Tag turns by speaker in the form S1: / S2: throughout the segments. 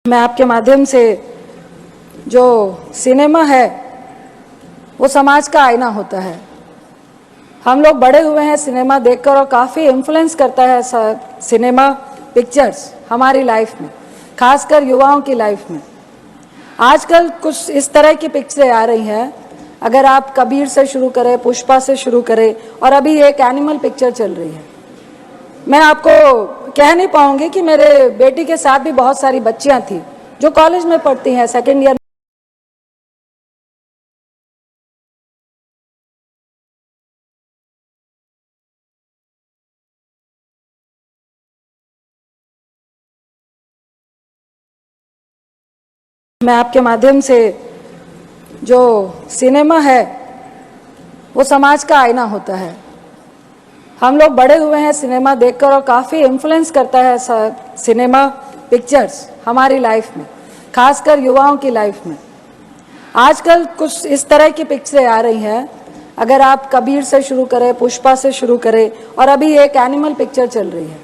S1: मैं आपके माध्यम से जो सिनेमा है वो समाज का आईना होता है। हम लोग बड़े हुए हैं सिनेमा देखकर और काफ़ी इन्फ्लुएंस करता है सिनेमा पिक्चर्स हमारी लाइफ में, खासकर युवाओं की लाइफ में। आजकल कुछ इस तरह की पिक्चरें आ रही हैं, अगर आप कबीर से शुरू करें, पुष्पा से शुरू करें और अभी एक एनिमल पिक्चर चल रही है। मैं आपको कह नहीं पाऊंगी कि मेरे बेटी के साथ भी बहुत सारी बच्चियां थी जो कॉलेज में पढ़ती हैं, सेकेंड ईयर। मैं आपके माध्यम से जो सिनेमा है वो समाज का आईना होता है। हम लोग बड़े हुए हैं सिनेमा देखकर और काफ़ी इन्फ्लुएंस करता है सिनेमा पिक्चर्स हमारी लाइफ में, खासकर युवाओं की लाइफ में। आजकल कुछ इस तरह की पिक्चरें आ रही हैं, अगर आप कबीर से शुरू करें, पुष्पा से शुरू करें और अभी एक एनिमल पिक्चर चल रही है।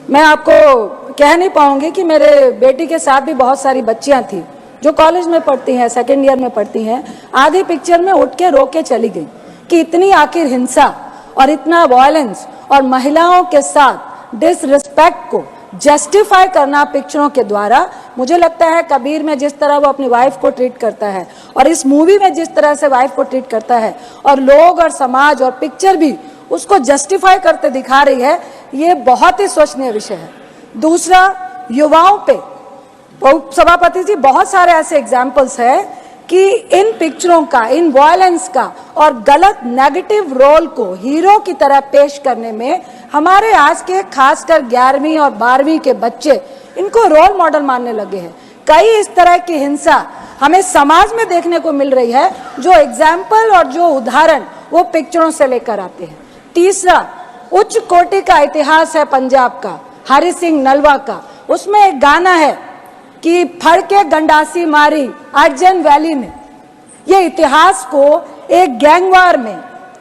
S1: मैं आपको कह नहीं पाऊंगी कि मेरे बेटी के साथ भी बहुत सारी बच्चियां थी जो कॉलेज में पढ़ती हैं, सेकेंड ईयर में पढ़ती हैं। आधी पिक्चर में उठ के रो के चली गई कि इतनी आखिर हिंसा और इतना वायलेंस और महिलाओं के साथ डिसरिस्पेक्ट को जस्टिफाई करना पिक्चरों के द्वारा। मुझे लगता है कबीर में जिस तरह वो अपनी वाइफ को ट्रीट करता है और इस मूवी में जिस तरह से वाइफ को ट्रीट करता है और लोग और समाज और पिक्चर भी उसको जस्टिफाई करते दिखा रही है, ये बहुत ही सोचनीय विषय है। दूसरा, युवाओं पे सभापति जी बहुत सारे ऐसे एग्जाम्पल्स है कि इन पिक्चरों का, इन वायलेंस का और गलत नेगेटिव रोल को हीरो की तरह पेश करने में हमारे आज के खासकर 11वीं और 12वीं के बच्चे इनको रोल मॉडल मानने लगे हैं। कई इस तरह की हिंसा हमें समाज में देखने को मिल रही है, जो एग्जाम्पल और जो उदाहरण वो पिक्चरों से लेकर आते हैं। तीसरा, उच्च कोटि का इतिहास है पंजाब का, हरि सिंह नलवा का। उसमें एक गाना है कि फड़ के गंडासी मारी अर्जन वैली ने। ये इतिहास को एक गैंगवार में,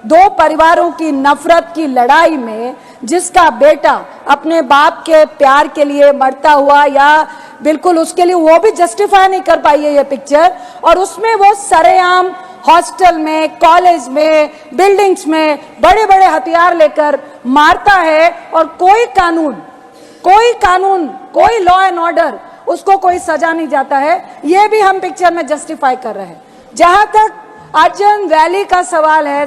S1: दो परिवारों की नफरत की लड़ाई में, जिसका बेटा अपने बाप के प्यार के लिए मरता हुआ या बिल्कुल उसके लिए, वो भी जस्टिफाई नहीं कर पाई है ये पिक्चर। और उसमें वो सरेआम हॉस्टल में, कॉलेज में, बिल्डिंग्स में बड़े बड़े हथियार लेकर मारता है और कोई कानून, कोई लॉ एंड ऑर्डर, उसको कोई सजा नहीं जाता है। ये भी हम पिक्चर में जस्टिफाई कर रहे हैं। जहां तक अर्जन वैली का सवाल है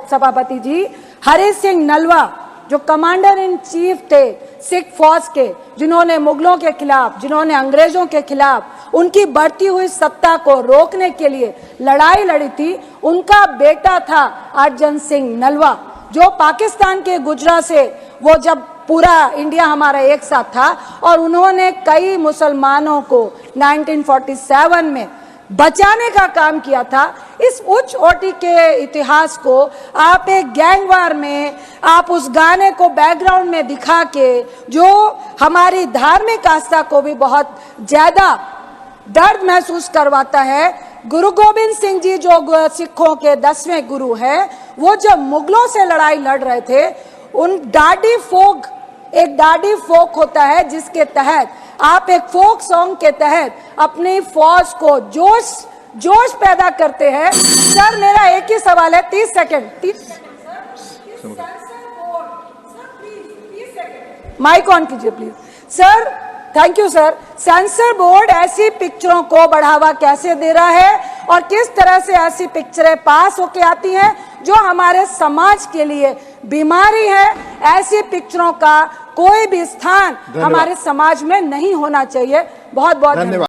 S1: सभापति जी, हरि सिंह नलवा जो कमांडर इन चीफ थे सिख फौज के, जिन्होंने मुगलों के खिलाफ, जिन्होंने अंग्रेजों के खिलाफ उनकी बढ़ती हुई सत्ता को रोकने के लिए लड़ाई लड़ी थी, उनका बेटा था अर्जन सिंह नलवा, जो पाकिस्तान के गुजरात से, वो जब पूरा इंडिया हमारा एक साथ था और उन्होंने कई मुसलमानों को 1947 में बचाने का काम किया था। इस उच्च कोटि के इतिहास को आप एक गैंगवार में, आप उस गाने को बैकग्राउंड में दिखा के, जो हमारी धार्मिक आस्था को भी बहुत ज्यादा दर्द महसूस करवाता है। गुरु गोविंद सिंह जी जो सिखों के 10वें गुरु हैं, वो जब मुगलों से लड़ाई लड़ रहे थे, उन एक डाडी फोक होता है जिसके तहत आप एक फोक सॉन्ग के तहत अपनी फौज को जोश पैदा करते हैं। सर, मेरा एक ही सवाल है, 30 सेकंड माइक ऑन कीजिए please. Sir, thank you sir. Sensor board ऐसी पिक्चरों को बढ़ावा कैसे दे रहा है और किस तरह से ऐसी पिक्चरें पास होके आती हैं जो हमारे समाज के लिए बीमारी है? ऐसी पिक्चरों का कोई भी स्थान हमारे समाज में नहीं होना चाहिए। बहुत बहुत धन्यवाद।